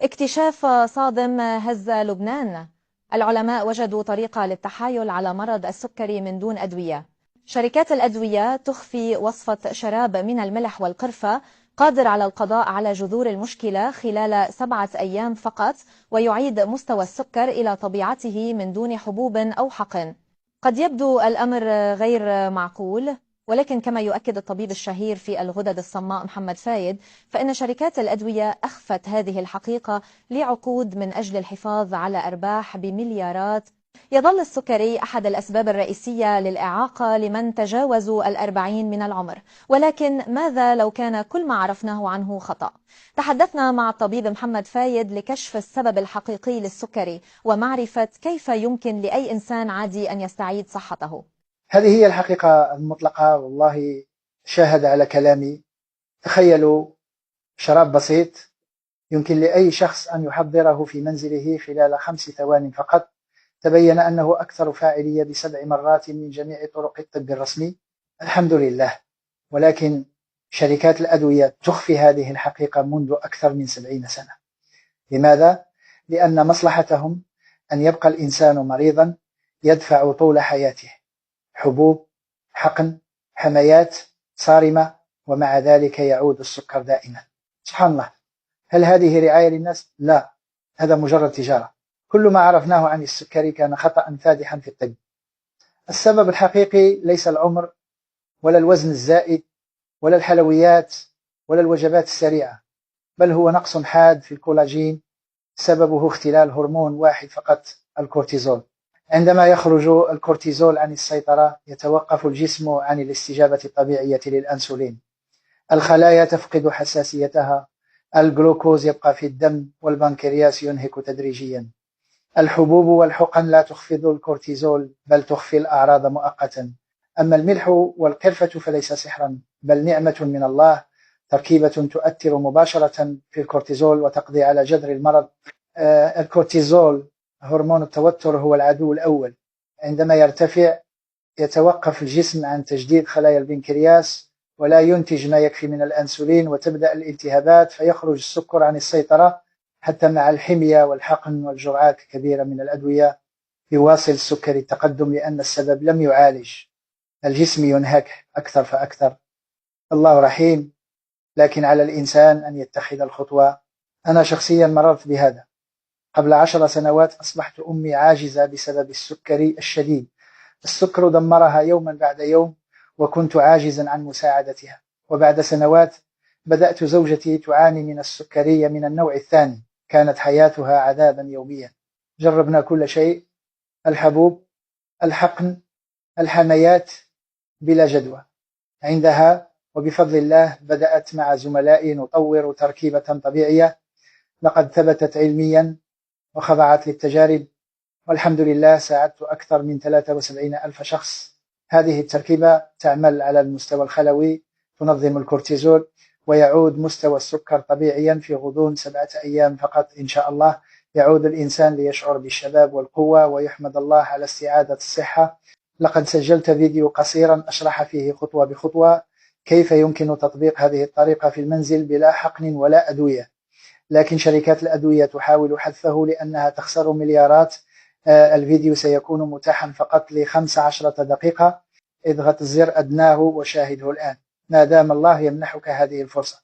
اكتشاف صادم هز لبنان. العلماء وجدوا طريقة للتحايل على مرض السكري من دون أدوية. شركات الأدوية تخفي وصفة شراب من الملح والقرفة قادر على القضاء على جذور المشكلة خلال 7 أيام فقط، ويعيد مستوى السكر إلى طبيعته من دون حبوب أو حقن. قد يبدو الأمر غير معقول، ولكن كما يؤكد الطبيب الشهير في الغدد الصماء محمد فايد، فإن شركات الأدوية أخفت هذه الحقيقة لعقود من أجل الحفاظ على أرباح بمليارات. يظل السكري أحد الأسباب الرئيسية للإعاقة لمن تجاوزوا 40 من العمر، ولكن ماذا لو كان كل ما عرفناه عنه خطأ؟ تحدثنا مع الطبيب محمد فايد لكشف السبب الحقيقي للسكري ومعرفة كيف يمكن لأي إنسان عادي أن يستعيد صحته. هذه هي الحقيقة المطلقة، والله شاهد على كلامي. تخيلوا شراب بسيط يمكن لأي شخص أن يحضره في منزله خلال 5 ثوان فقط، تبين أنه أكثر فاعلية ب7 مرات من جميع طرق الطب الرسمي. الحمد لله. ولكن شركات الأدوية تخفي هذه الحقيقة منذ أكثر من 70 سنة. لماذا؟ لأن مصلحتهم أن يبقى الإنسان مريضا يدفع طول حياته حبوب، حقن، حميات صارمة، ومع ذلك يعود السكر دائما. سبحان الله. هل هذه رعاية للناس؟ لا، هذا مجرد تجارة. كل ما عرفناه عن السكري كان خطأ فادحا في الطب. السبب الحقيقي ليس العمر ولا الوزن الزائد ولا الحلويات ولا الوجبات السريعة، بل هو نقص حاد في الكولاجين سببه اختلال هرمون واحد فقط، الكورتيزول. عندما يخرج الكورتيزول عن السيطرة يتوقف الجسم عن الاستجابة الطبيعية للأنسولين، الخلايا تفقد حساسيتها، الجلوكوز يبقى في الدم، والبنكرياس ينهك تدريجيا. الحبوب والحقن لا تخفض الكورتيزول بل تخفي الأعراض مؤقتا. أما الملح والقرفة فليس سحرا بل نعمة من الله، تركيبة تؤثر مباشرة في الكورتيزول وتقضي على جذر المرض. الكورتيزول هرمون التوتر هو العدو الأول. عندما يرتفع يتوقف الجسم عن تجديد خلايا البنكرياس ولا ينتج ما يكفي من الأنسولين، وتبدأ الالتهابات فيخرج السكر عن السيطرة. حتى مع الحمية والحقن والجرعات الكبيرة من الأدوية يواصل السكري التقدم، لأن السبب لم يعالج. الجسم ينهك أكثر فأكثر. الله رحيم، لكن على الإنسان أن يتخذ الخطوة. أنا شخصيا مررت بهذا. قبل 10 سنوات أصبحت أمي عاجزة بسبب السكري الشديد. السكر دمرها يوما بعد يوم، وكنت عاجزا عن مساعدتها. وبعد سنوات بدأت زوجتي تعاني من السكري من النوع الثاني، كانت حياتها عذابا يوميا. جربنا كل شيء، الحبوب، الحقن، الحميات، بلا جدوى. عندها وبفضل الله بدأت مع زملائي نطور تركيبة طبيعية لقد ثبتت علميا وخضعت للتجارب، والحمد لله ساعدت أكثر من 73 ألف شخص. هذه التركيبة تعمل على المستوى الخلوي، تنظم الكورتيزول، ويعود مستوى السكر طبيعيا في غضون 7 أيام فقط إن شاء الله. يعود الإنسان ليشعر بالشباب والقوة ويحمد الله على استعادة الصحة. لقد سجلت فيديو قصيرا أشرح فيه خطوة بخطوة كيف يمكن تطبيق هذه الطريقة في المنزل بلا حقن ولا أدوية، لكن شركات الأدوية تحاول حذفه لأنها تخسر مليارات. الفيديو سيكون متاحا فقط ل15 دقيقة. اضغط الزر أدناه وشاهده الآن ما دام الله يمنحك هذه الفرصة.